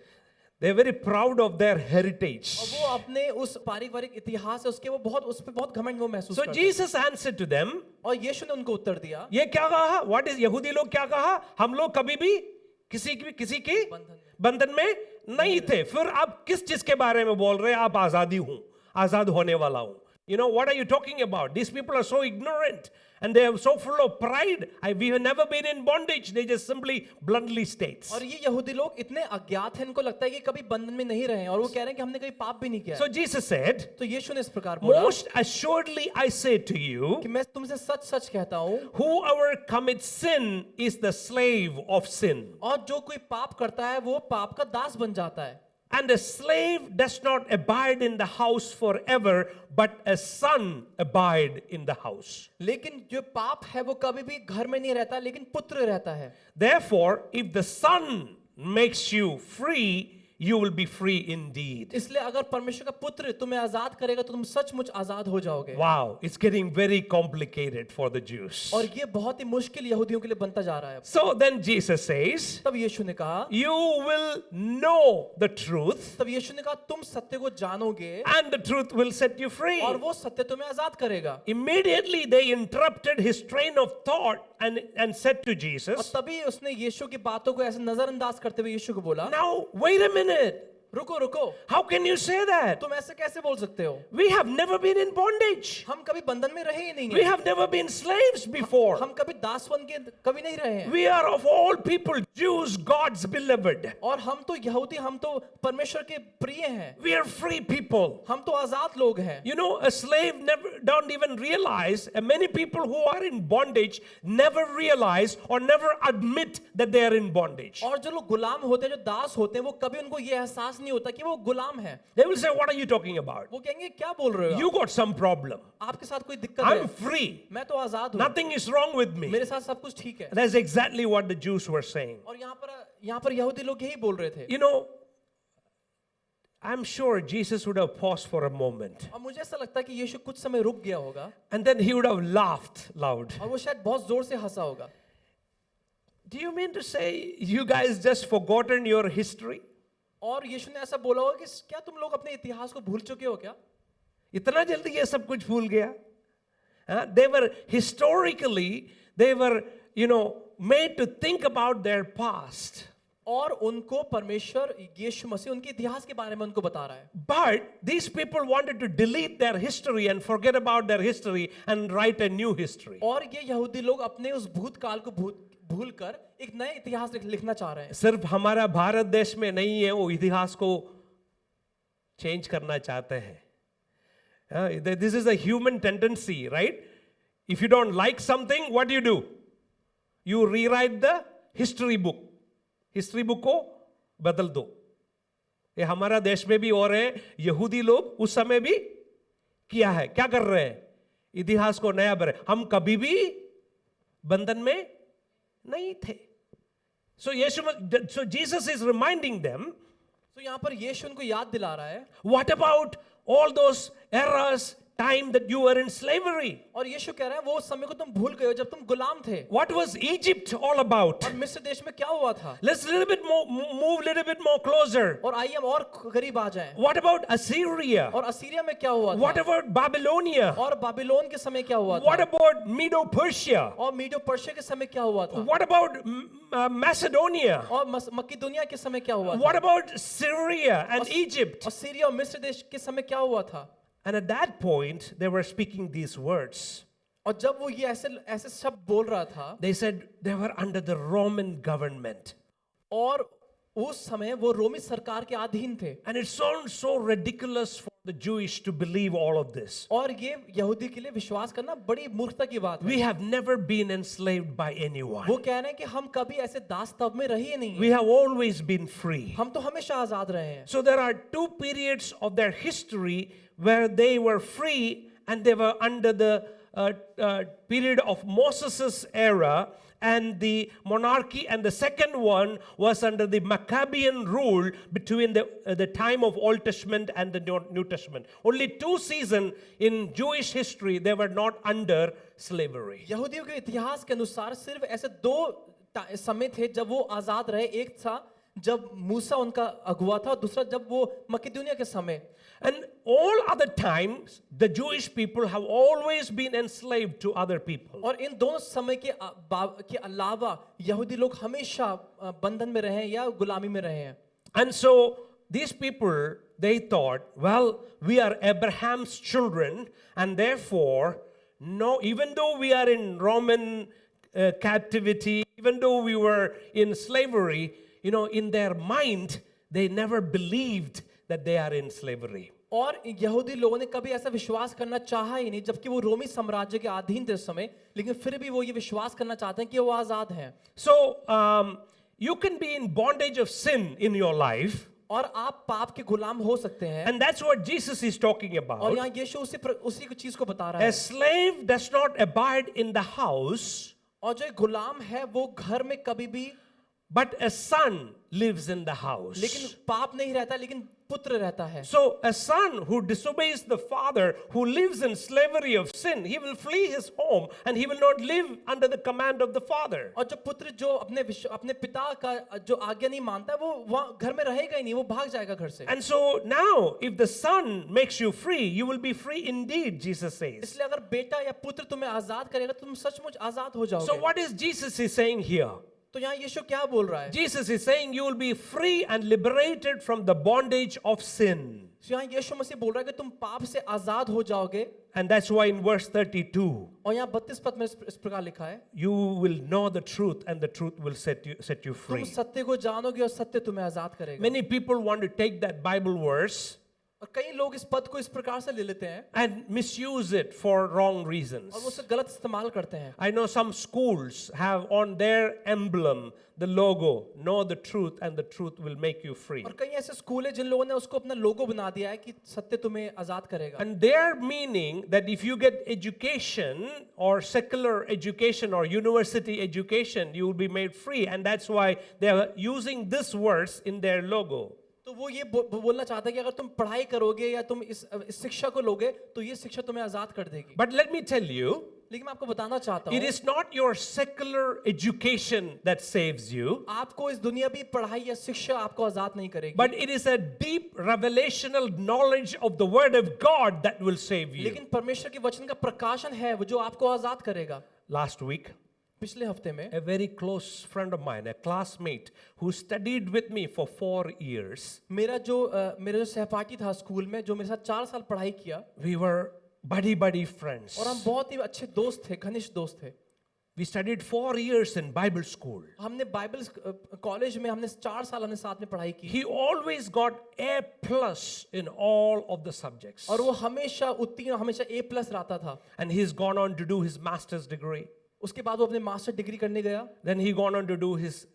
They are very proud of their heritage. और वो अपने उस पारिवारिक इतिहास है उसके वो बहुत उस पे बहुत घमंड वो महसूस So करते हैं। Jesus answered to them. और यीशु ने उनको उत्तर दिया, ये क्या कहा? What is यहूदी लोग क्या कहा? हम लोग कभी भी किसी के बंधन में नहीं थे। फिर आप किस चीज के बारे में बोल रहे हैं? आप आजाद होने वाला हूं। You know, what are you talking about? These people are so ignorant and they are so full of pride. We have never been in bondage. They just simply bluntly states. और ये यहूदी लोग इतने अज्ञात हैं, इनको लगता है कि कभी बंधन में नहीं रहे हैं और वो कह रहे हैं कि हमने कभी पाप भी नहीं किया So Jesus said, तो यीशु ने इस प्रकार बोला most assuredly I say to you, कि मैं तुमसे सच सच कहता हूँ, whoever commits sin is the slave of sin. और जो कोई पाप करता है वो पाप का दास बन जाता है. And a slave does not abide in the house forever, but a son abide in the house. लेकिन जो पाप है वो कभी भी घर में नहीं रहता, लेकिन पुत्र रहता है. Therefore, if the son makes you free, you will be free indeed. इसलिए अगर परमेश्वर का पुत्र तुम्हें आजाद करेगा तो तुम सचमुच आजाद हो जाओगे. Wow, it's getting very complicated for the Jews. और ये बहुत ही मुश्किल यहूदियों के लिए बनता जा रहा है. So then Jesus says, तब यीशु ने कहा, you will know the truth, तब यीशु ने कहा तुम सत्य को जानोगे and the truth will set you free. और वो सत्य तुम्हें आजाद करेगा. Immediately they interrupted his train of thought and said to और Jesus, तभी उसने यीशु की बातों को ऐसे नजरअंदाज करते हुए यीशु को बोला, now wait a minute. रुको रुको, How can you say that? तुम ऐसे कैसे बोल सकते हो? We have never been in bondage. हम कभी बंधन में रहे ही नहीं We हैं. have never been slaves before. हम कभी दास बन के कभी नहीं रहे हैं. We are of all people, Jews, God's beloved. और हम तो यहूदी, हम तो परमेश्वर के प्रिय हैं. We are free people. हम तो आजाद लोग हैं. You know, a slave never don't even realize, and many people who are in bondage never realize or never admit that they are in bondage. और जो लोग गुलाम होते हैं, जो दास होते हैं, वो कभी उनको ये एहसास नहीं होता कि वो गुलाम है. They will say, what are you talking about? वो कहेंगे क्या बोल रहे हो You आप? got some problem. आपके साथ कोई दिक्कत I'm है? free. मैं तो आजाद हूँ. Nothing is wrong with me. मेरे साथ सब कुछ ठीक है. That's exactly what the Jews were saying. और यहाँ पर यहूदी लोग यही बोल रहे थे. You know, I'm sure Jesus would have paused for a moment. और मुझे ऐसा लगता है कि यीशु कुछ समय रुक गया होगा And then he would have laughed loud. और वो शायद बहुत जोर से हंसा होगा. Do you mean to say you guys just forgotten your history? और यीशु ने ऐसा बोला होगा कि क्या तुम लोग अपने इतिहास को भूल चुके हो क्या? इतना जल्दी ये सब कुछ भूल गया? They were historically, they were, made to think about their past. और उनको परमेश्वर यीशु मसीह उनके इतिहास के बारे में उनको बता रहा है. But these people wanted to delete their history and forget about their history and write a new history. और ये यहूदी लोग अपने उस भूतकाल को भूलकर एक नए इतिहास लिखना चाह रहे हैं. सिर्फ हमारा भारत देश में नहीं है, वो इतिहास को चेंज करना चाहते हैं. This is a human tendency, right? If you don't like something, what do? You rewrite the history book. History book को बदल दो. ये हमारा देश में भी हो रहे हैं. यहूदी लोग उस समय भी किया है. क्या कर रहे हैं? इतिहास को नया बना. हम कभी भी बंधन में नहीं थे. So Jesus is reminding them. तो यहाँ पर यीशु उनको याद दिला रहा है. What about all those eras, time that you were in slavery? और यीशु कह रहा है वो समय को तुम भूल गए हो जब तुम गुलाम थे. What was Egypt all about? और मिस्र देश में क्या हुआ था? Let's move a little bit more closer. और आइए हम और करीब आ जाएं. What about Assyria? और असीरिया में क्या हुआ था? What about Babylonia? और बाबिलोन के समय क्या हुआ था? What about Medo-Persia? और मीडो पर्शिया के समय क्या हुआ था? What about Macedonia? और मकिदुनिया के समय क्या हुआ था? What about Syria and Egypt? और सीरिया और मिस्र देश के समय क्या हुआ था? And at that point, they were speaking these words. और जब वो ये ऐसे शब्द बोल रहा था, They said they were under the Roman government. और उस समय वो रोमी सरकार के अधीन थे. And it sounds so ridiculous for the Jewish to believe all of this. और ये यहूदी के लिए विश्वास करना बड़ी मूर्खता की बात है. We have never been enslaved by anyone. वो कह रहे हैं कि हम कभी ऐसे दास तब में रहे ही नहीं. We have always been free. हम तो हमेशा आजाद रहे हैं. So there are two periods of their history where they were free and they were under the period of Moses' era and the monarchy, and the second one was under the Maccabean rule between the time of Old Testament and the New Testament. Only 2 seasons in Jewish history they were not under slavery. यहूदियों के इतिहास के अनुसार सिर्फ ऐसे 2 समय थे जब वो आजाद रहे. एक था जब मूसा उनका अगुवा था और दूसरा जब वो मकिदुनिया के समय. And all other times, the Jewish people have always been enslaved to other people. और इन दोनों समय के अलावा यहूदी लोग हमेशा बंधन में रहे हैं या गुलामी में रहे हैं. And so these people, they thought, well, we are Abraham's children, and therefore, no, even though we are in Roman captivity, even though we were in slavery, in their mind, they never believed that they are in slavery. और यहूदी लोगों ने कभी ऐसा विश्वास करना चाहा ही नहीं, जबकि वो रोमी साम्राज्य के अधीन थे उस समय, लेकिन फिर भी वो ये विश्वास करना चाहते हैं कि वो आजाद हैं. So, you can be in bondage of sin in your life, और आप पाप के गुलाम हो सकते हैं. and that's what Jesus is talking और about. यहाँ यीशु उसी चीज को बता रहा A है. slave does not abide in the house, और जो एक गुलाम है वो घर में कभी भी, but a son lives in the house. लेकिन पाप नहीं रहता, लेकिन पुत्र रहता है. So, a son who disobeys the father, who lives in slavery of sin, he will flee his home and he will not live under the command of the father. और जो पुत्र जो अपने पिता का जो आज्ञा नहीं मानता, वो वहाँ घर में रहेगा ही नहीं, वो भाग जाएगा घर से. And so now, if the son makes you free, you will be free indeed, Jesus says. इसलिए अगर बेटा या पुत्र तुम्हें आजाद करेगा, तुम सचमुच आजाद हो So, जाओगे. what is Jesus is saying here? तो यहाँ यीशु क्या बोल रहा है? Jesus is saying you will be free and liberated from the bondage of sin. तो यहाँ यीशु मसीह बोल रहा है कि तुम पाप से आजाद हो जाओगे. And that's why in verse 32, और यहाँ 32 पद में इस प्रकार लिखा है, you will know the truth and the truth will set you तुम free. सत्य को जानोगे और सत्य तुम्हें आजाद करेगा. Many people want to take that Bible verse और कई लोग इस पद को इस प्रकार से ले लेते हैं and misuse it for wrong reasons. और वो उसे गलत इस्तेमाल करते हैं. I know some schools have on their emblem the logo, know the truth and the truth will make you free. और कई ऐसे स्कूल है जिन लोगों ने उसको अपना लोगो बना दिया है कि सत्य तुम्हें आजाद करेगा. And their meaning that if you get education or secular education or university education, you will be made free. And that's why they are using this verse in their logo. तो वो ये बोलना चाहता है कि अगर तुम पढ़ाई करोगे या तुम इस शिक्षा को लोगे तो ये शिक्षा तुम्हें आजाद कर देगी. But let me tell you, लेकिन मैं आपको बताना चाहता it हूँ, is not your secular education that saves you, आपको इस दुनियावी पढ़ाई या शिक्षा आपको आजाद नहीं करेगी, but it is a deep revelational knowledge of the word of God that will save you. लेकिन परमेश्वर के वचन का प्रकाशन है वो जो आपको आजाद करेगा. Last week, पिछले हफ्ते में a very close friend of mine, a classmate who studied with me for 4 years, मेरा जो सहपाठी था स्कूल में, जो मेरे साथ 4 साल पढ़ाई किया, we were buddy friends. और हम बहुत ही अच्छे दोस्त थे, घनिष्ठ दोस्त थे. We studied 4 years in Bible school. हमने बाइबल कॉलेज में हमने 4 साल हमने साथ में पढ़ाई की. He always got A plus in all of the subjects. और वो हमेशा उत्तीर्ण, हमेशा A+ रहता था. And he's gone on to do his master's degree. उसके बाद वो अपने मास्टर डिग्री करने गया, Then he gone on to do his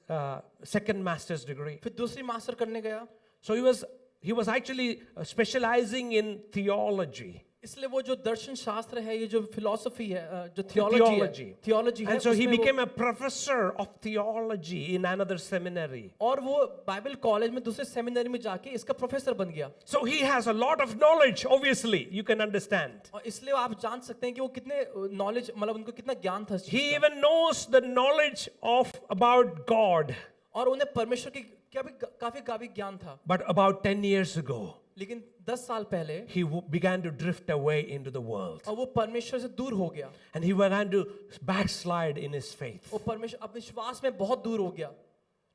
second master's degree. फिर दूसरी मास्टर करने गया. So he was actually specializing in theology. इसलिए वो जो दर्शन शास्त्र है, ये जो फिलॉसफी है, जो Theology. थियोलॉजी है, And so he उसमें वो- became a professor of theology in another seminary. और वो बाइबल कॉलेज में दूसरे सेमिनरी में जाके इसका प्रोफेसर बन गया. So he has a lot of knowledge, obviously, you can understand. और इसलिए आप जान सकते हैं कि वो कितने नॉलेज, मतलब उनको कितना ज्ञान था इस चीज़ He का. even knows the knowledge of about God. और उन्हें परमेश्वर की काफी ज्ञान था. But about 10 years ago, लेकिन 10 साल पहले he began to drift away into the world. और वो परमेश्वर से दूर हो गया. And he began to backslide in his faith वो परमेश्वर अपने विश्वास में बहुत दूर हो गया.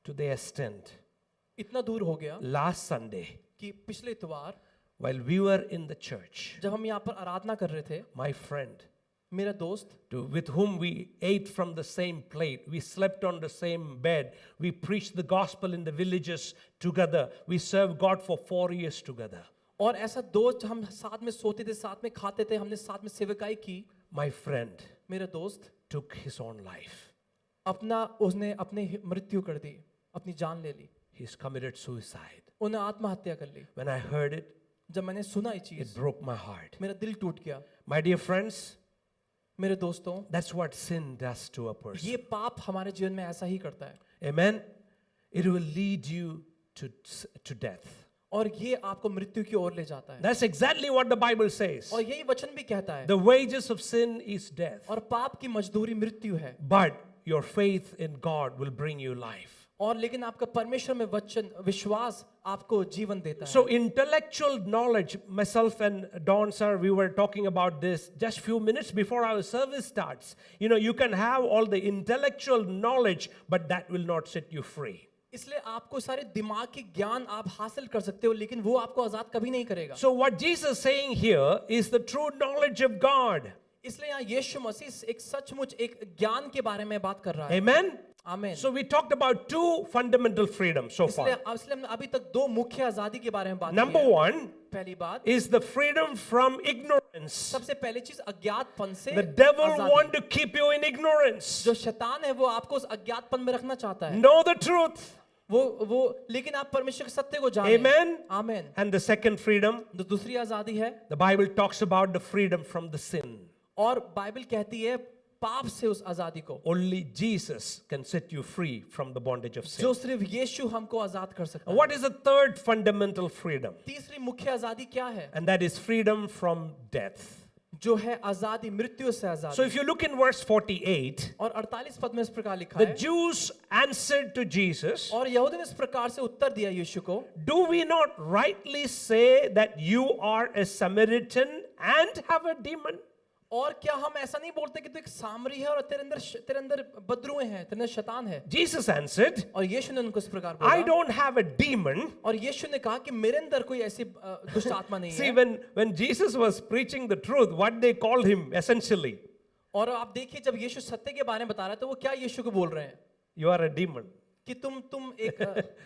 to the extent. इतना दूर हो गया Last Sunday, कि पिछले इतवार while we were in the church, जब हम यहाँ पर आराधना कर रहे थे, my friend, मेरा दोस्त with whom we ate from the same plate, we slept on the same bed, we preached the gospel in the villages together, we served God for 4 years together. और ऐसा दोस्त, हम साथ में सोते थे, साथ में खाते थे, हमने साथ में सेवकाई की. My friend मेरा दोस्त took his own life. उसने अपने मृत्यु कर दी, अपनी जान ले ली. He's committed suicide. उन्हें आत्महत्या कर ली. When I heard it, जब मैंने सुना ये it चीज, broke my heart. मेरा दिल टूट गया. My dear friends, मेरे दोस्तों, that's what sin does to a person. ये पाप हमारे जीवन में ऐसा ही करता है. Amen. It will lead you to death. और ये आपको मृत्यु की ओर ले जाता है. That's exactly what the Bible says. और यही वचन भी कहता है. The wages of sin is death. और पाप की मजदूरी मृत्यु है. But your faith in God will bring you life. और लेकिन आपका परमेश्वर में वचन, विश्वास आपको जीवन देता है. So intellectual knowledge, myself and Don sir, we were talking about this just few minutes before our service starts. You can have all the intellectual knowledge, but that will not set you free. इसलिए आपको सारे दिमाग की ज्ञान आप हासिल कर सकते हो, लेकिन वो आपको आजाद कभी नहीं करेगा। So, what Jesus is saying here is the true knowledge of God. इसलिए यहाँ यीशु मसीह एक सचमुच एक ज्ञान के बारे में बात कर रहा है। Amen? आमीन। So, we talked about two fundamental freedoms so इसलिए far. हमने अभी तक दो मुख्य आजादी के बारे में बात की Number है। one पहली बात, is the freedom from ignorance. सबसे पहली चीज अज्ञातपन से The devil आजादी। wants to keep you in ignorance. जो शैतान है वो आपको उस अज्ञातपन में रखना चाहता है। Know the truth. वो लेकिन आप परमेश्वर के सत्य को जानें। Amen? आमीन। And the second freedom, तो दूसरी आजादी है, the Bible talks about the freedom from the sin. और बाइबल कहती है पाप से उस आजादी को। Only Jesus can set you free from the bondage of sin. जो सिर्फ यीशु हमको आजाद कर सकता है। What is the third fundamental freedom? तीसरी मुख्य आजादी क्या है? And that is freedom from death. जो है आजादी मृत्यु से So आजादी। if you look in verse 48, और 48 पद में इस प्रकार लिखा the है, Jews answered to Jesus, और यहूदी ने इस प्रकार से उत्तर दिया यीशु को, "Do we not rightly say that you are a Samaritan and have a demon?" और क्या हम ऐसा नहीं बोलते कि तू एक सामरी है और तेरे अंदर बदरुए हैं, तेरे अंदर शैतान है? Jesus answered, और यीशु ने उनको इस प्रकार "I बोला, don't have a demon." और यीशु ने कहा कि मेरे अंदर कोई ऐसी दुष्ट आत्मा नहीं See, है। when Jesus was preaching the truth, what they called him essentially, और आप देखिए जब यीशु सत्य के बारे में बता रहा है तो वो क्या यीशु को बोल रहे हैं you are a demon. कि तुम एक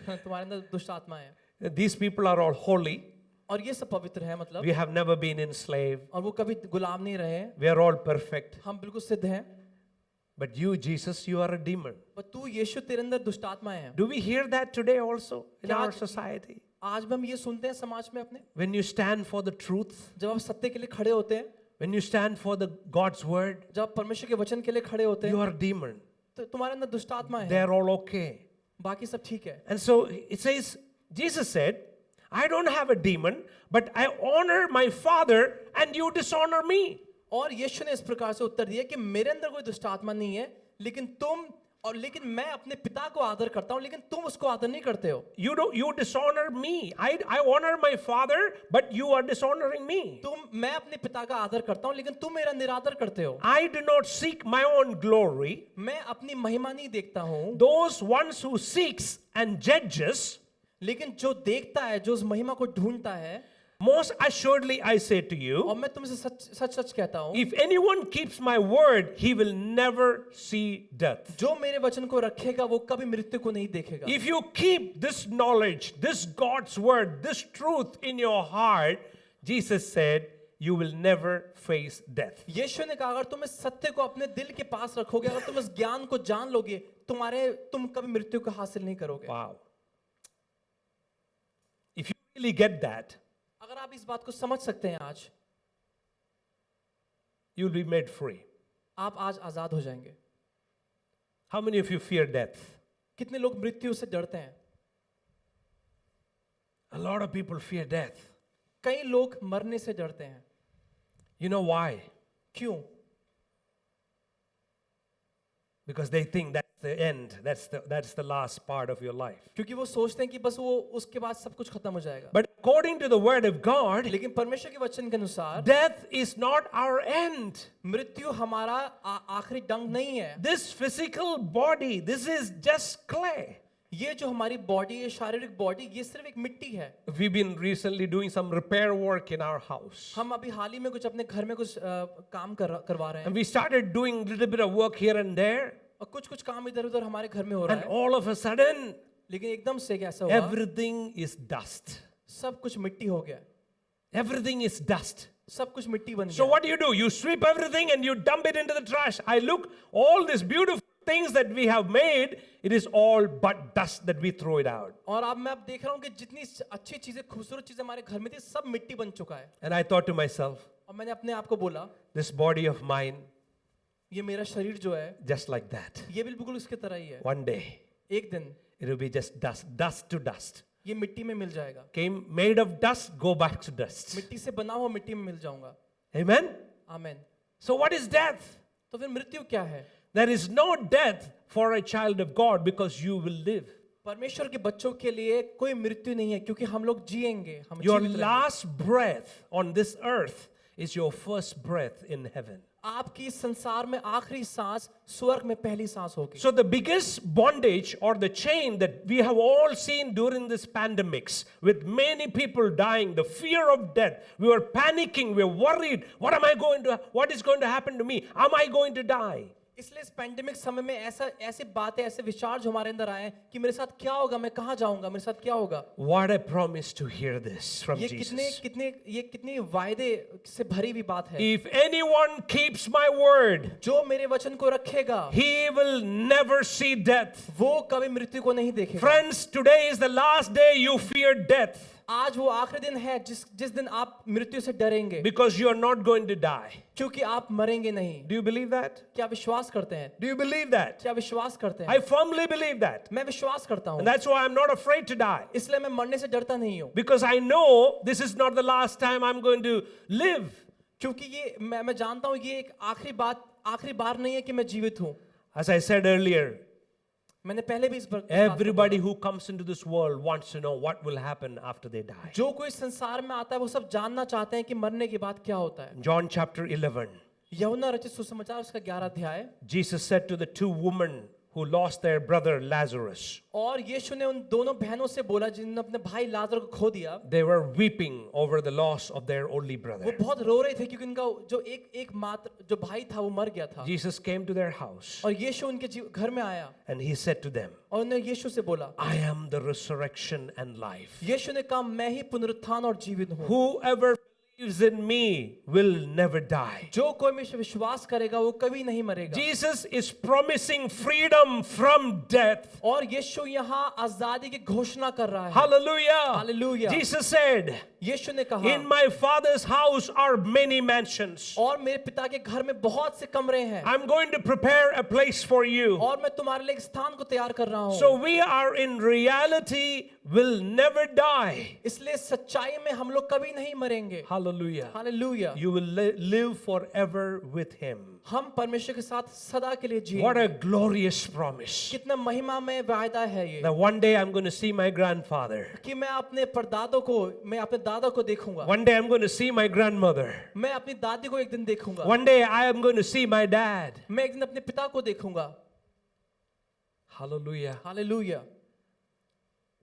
तुम्हारे अंदर दुष्ट आत्मा है, These people are all holy. और ये सब पवित्र है, मतलब We have never been enslaved. और वो कभी गुलाम नहीं रहे हैं, We are all perfect. हम बिल्कुल सिद्ध हैं। But you, Jesus, you are a demon. पर तू यीशु तेरे अंदर दुष्ट आत्मा है। Do we hear that today also in क्या our आज- society? आज भी हम ये सुनते हैं समाज में अपने, When you stand for the truth, जब आप सत्य के लिए खड़े होते हैं, when you stand for the God's word, जब आप परमेश्वर के वचन के लिए खड़े होते you हैं, are a demon. तो तुम्हारे अंदर दुष्ट आत्मा They है, are all okay. बाकी सब ठीक है। And so it says, Jesus said, "I don't have a demon, but I honor my Father and you dishonor me." और यीशु ने इस प्रकार से उत्तर दिया कि मेरे अंदर कोई दुष्ट आत्मा नहीं है, लेकिन मैं अपने पिता को आदर करता हूं, लेकिन तुम उसको आदर नहीं करते हो। You dishonor me. I honor my Father, but you are dishonoring me. मैं अपने पिता का आदर करता हूं, लेकिन तुम मेरा निरादर करते हो। I do not seek my own glory. मैं अपनी महिमा नहीं देखता हूं, Those ones who seeks and judges, लेकिन जो देखता है, जो उस महिमा को ढूंढता है, most assuredly I say to you, और मैं तुमसे सच सच कहता हूं, if anyone keeps my word, he will never see death. जो मेरे वचन को रखेगा वो कभी मृत्यु को नहीं देखेगा। If you keep this knowledge, this God's word, this truth in your heart, Jesus said, you will never face death. यीशु ने कहा अगर तुम इस सत्य को अपने दिल के पास रखोगे, अगर तुम इस ज्ञान को जान लोगे, तुम कभी मृत्यु को हासिल नहीं करोगे। Wow. If you really get that, अगर आप इस बात को समझ सकते हैं आज, you'll be made free. आप आज आजाद हो जाएंगे। How many of you fear death? कितने लोग मृत्यु से डरते हैं? A lot of people fear death. कई लोग मरने से डरते हैं। You know why? क्यों? Because they think that's the end. That's the last part of your life. क्योंकि वो सोचते हैं कि बस वो उसके बाद सब कुछ खत्म हो जाएगा। But according to the word of God, लेकिन परमेश्वर के वचन के अनुसार death is not our end. मृत्यु हमारा आखिरी डंग नहीं है। This physical body, this is just clay. ये जो हमारी बॉडी है, शारीरिक बॉडी, ये सिर्फ एक मिट्टी है। We've been recently doing some repair work in our house. हम अभी हाल ही में कुछ अपने घर में कुछ काम करवा रहे हैं, And we started doing a little bit of work here and there. और कुछ काम इधर उधर हमारे घर में हो रहा And है, all of a sudden, लेकिन एकदम से कैसा हुआ, everything is dust. सब कुछ मिट्टी हो गया, Everything is dust. सब कुछ मिट्टी बन So गया। what do? You sweep everything and you dump it into the trash. I look, all these beautiful things that we have made, it is all but dust that we throw it out. और अब मैं देख रहा हूँ कि जितनी अच्छी चीजें, खूबसूरत चीजें हमारे घर में थी, सब मिट्टी बन चुका है। And I thought to myself, और मैंने अपने आप को बोला, this body of mine, ये मेरा शरीर जो है, just like that. ये बिल्कुल इसके तरह ही है। One day, एक दिन it will be just dust to dust. ये मिट्टी में मिल जाएगा। Came made of dust, go back to dust. मिट्टी से बना हुआ मिट्टी में मिल जाऊंगा। Amen? Amen. So what is death? तो फिर मृत्यु क्या है? There is no death for a child of God because you will live. परमेश्वर के बच्चों के लिए कोई मृत्यु नहीं है, क्योंकि हम लोग जिएंगे, हम Your जीवित रहेंगे। last breath on this earth is your first breath in heaven. आपकी इस संसार में आखिरी सांस स्वर्ग में पहली सांस होगी। So the biggest bondage or the chain that we have all seen during this pandemics, with many people dying, the fear of death, we were panicking, we were worried, what is going to happen to me? Am I going to die? इसलिए इस pandemic समय में ऐसी बातें, ऐसे विचार जो हमारे अंदर आए कि मेरे साथ क्या होगा, मैं कहाँ जाऊंगा, मेरे साथ क्या होगा। What a promise to hear this from ये Jesus. कितनी वायदे से भरी हुई बात है। If anyone keeps my word, जो मेरे वचन को रखेगा he will never see death. वो कभी मृत्यु को नहीं देखेगा। Friends, today is the last day you fear death आज वो आखिरी दिन है जिस दिन आप मृत्यु से डरेंगे, because you are not going to die. क्योंकि आप मरेंगे नहीं। Do you believe that? क्या विश्वास करते हैं? Do you believe that? क्या विश्वास करते हैं? I firmly believe that. मैं विश्वास करता हूँ, And that's why I'm not afraid to die. इसलिए मैं मरने से डरता नहीं हूँ, Because I know this is not the last time I'm going to live. क्योंकि ये मैं जानता हूँ ये एक आखिरी बार नहीं है कि मैं जीवित हूँ। As I said earlier, मैंने पहले भी इस बात को everybody बोला। who comes into this world wants to know what will happen after they die. जो कोई संसार में आता है वो सब जानना चाहते हैं कि मरने के बाद क्या होता है। John chapter 11, यूहन्ना रचित सुसमाचार उसका 11 अध्याय। Jesus said to the two women who lost their brother Lazarus, और यीशु ने उन दोनों बहनों से बोला जिन्होंने अपने भाई लाजर को खो दिया। they were weeping over the loss of their only वो brother. बहुत रो रहे थे क्योंकि उनका जो एक मात्र जो भाई था वो मर गया था। Jesus came to their house और यीशु उनके घर में आया and he said to them, और उन्होंने यीशु से बोला, I am the resurrection and life. यीशु ने कहा मैं ही पुनरुत्थान और जीवित हूँ। Whoever believes in me will never die. जो कोई मुझ पे विश्वास करेगा वो कभी नहीं मरेगा। Jesus is promising freedom from death. और यीशु यहाँ आजादी की घोषणा कर रहा है। Hallelujah. Hallelujah. Jesus said, यीशु ने कहा, in my father's house are many mansions. और मेरे पिता के घर में बहुत से कमरे हैं, I'm going to prepare a place for you. और मैं तुम्हारे लिए एक स्थान को तैयार कर रहा हूँ। So we are in reality will never die. इसलिए सच्चाई में हम लोग कभी नहीं मरेंगे। Hallelujah. Hallelujah. You will live forever with him. हम परमेश्वर के साथ सदा के लिए जिएंगे। What a glorious promise. कितना महिमा में वायदा है ये That one day I'm going to see my grandfather. कि मैं अपने अपने दादा को देखूंगा। One day I'm going to see my grandmother. मैं अपनी दादी को एक दिन देखूंगा। One day I am going to see my dad. मैं एक दिन अपने पिता को देखूंगा। Hallelujah. Hallelujah.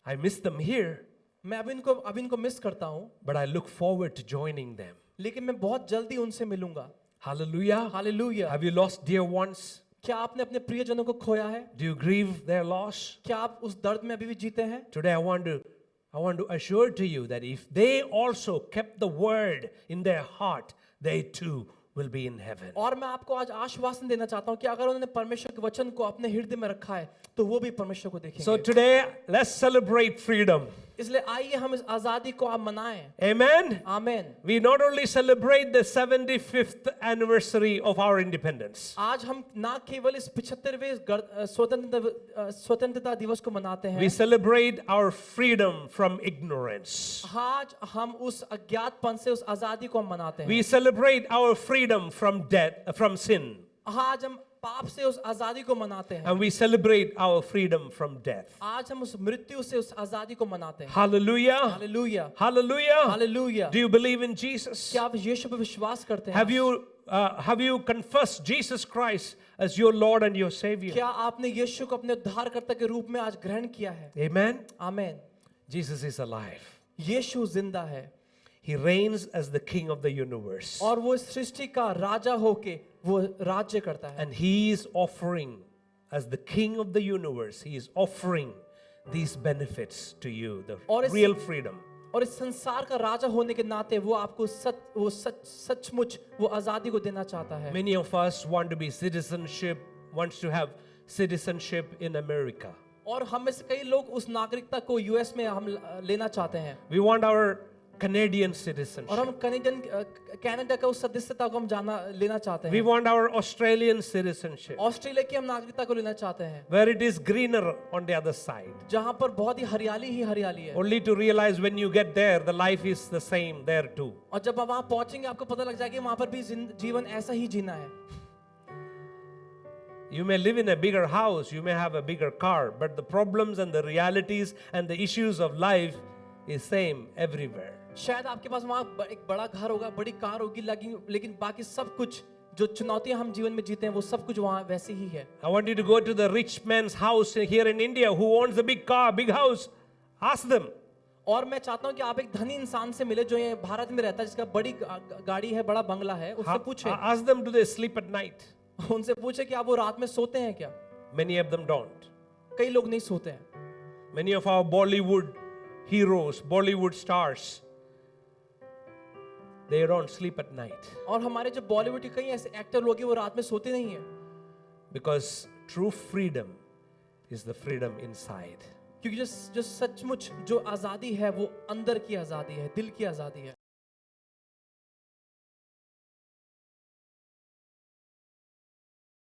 I miss them here, मैं अभी इनको मिस करता हूँ, but I look forward to joining them. लेकिन मैं बहुत जल्दी उनसे मिलूंगा। Hallelujah. Hallelujah. Have you lost dear ones? क्या आपने अपने प्रियजनों को खोया है? Do you grieve their loss? क्या आप उस दर्द में अभी भी जीते हैं? Today I want to assure to you that if they also kept the word in their heart, they too will be in heaven. और मैं आपको आज आश्वासन देना चाहता हूँ कि अगर उन्होंने परमेश्वर के वचन को अपने हृदय में रखा है तो वो भी परमेश्वर को देखेंगे। So today let's celebrate freedom. इसलिए आइए हम इस आजादी को आप मनाएं। Amen. Amen. We not only celebrate the 75th anniversary of our independence. आज हम ना केवल इस 75वें स्वतंत्रता दिवस को मनाते हैं, We celebrate our freedom from ignorance. आज हम उस अज्ञातपन से उस आजादी को हम मनाते हैं। We celebrate our freedom from death, from sin. आज हम पाप से उस आजादी को मनाते हैं। And we celebrate our freedom from death. आज हम उस मृत्यु से उस आजादी को मनाते हैं। Hallelujah. Hallelujah. Hallelujah. Hallelujah. Do you believe in Jesus? क्या आप यीशु पर विश्वास करते हैं? Have you confessed Jesus Christ as your Lord and your Savior? क्या आपने यीशु को अपने उद्धारकर्ता के रूप में आज ग्रहण किया है? Amen. Amen. Jesus is alive. यीशु जिंदा है He reigns as the King of the universe. और वो इस सृष्टि का राजा होके वो राज्य करता है। And He is offering, as the King of the universe, He is offering these benefits to you, the और इस- real freedom. और इस संसार का राजा होने के नाते वो आपको सचमुच वो आजादी को देना चाहता है। Many of us wants to have citizenship in America. और हम में से कई लोग उस नागरिकता को यूएस में हम लेना चाहते हैं, We want our Canadian और citizenship. हम कनाडा का उस सदस्यता को हम लेना चाहते We हैं, want our Australian citizenship, Australia की हम नागरिकता को लेना चाहते हैं, where it is greener on the other side. जहां पर बहुत ही हरियाली है। Only to realize when you get there, the life is the same there too. और जब आप वहां पहुंचेंगे आपको पता लग जाएगा कि वहां पर भी जीवन ऐसा ही जीना है। You may live in a bigger house, you may have a bigger car, but the problems and the realities and the issues of life is same everywhere. शायद आपके पास वहां एक बड़ा घर होगा, बड़ी कार होगी, लेकिन बाकी सब कुछ जो चुनौतियां हम जीवन में जीते हैं वो सब कुछ वहाँ वैसे ही है। I want you to go to the rich man's house here in India who owns a big car, big house. Ask them. और मैं चाहता हूँ कि आप एक धनी इंसान से मिले जो ये भारत में रहता है, जिसका बड़ी गाड़ी है, बड़ा बंगला है, उससे पूछे, Ask them, do they sleep at night? उनसे पूछे कि आप वो रात में सोते हैं क्या? Many of them don't. कई लोग नहीं सोते हैं। Many of our Bollywood heroes, Bollywood stars, they don't sleep at night और हमारे जो बॉलीवुड के कई ऐसे एक्टर लोग हैं वो रात में सोते नहीं है, because true freedom is the freedom inside. क्योंकि जो सचमुच जो आजादी है वो अंदर की आजादी है, दिल की आजादी है।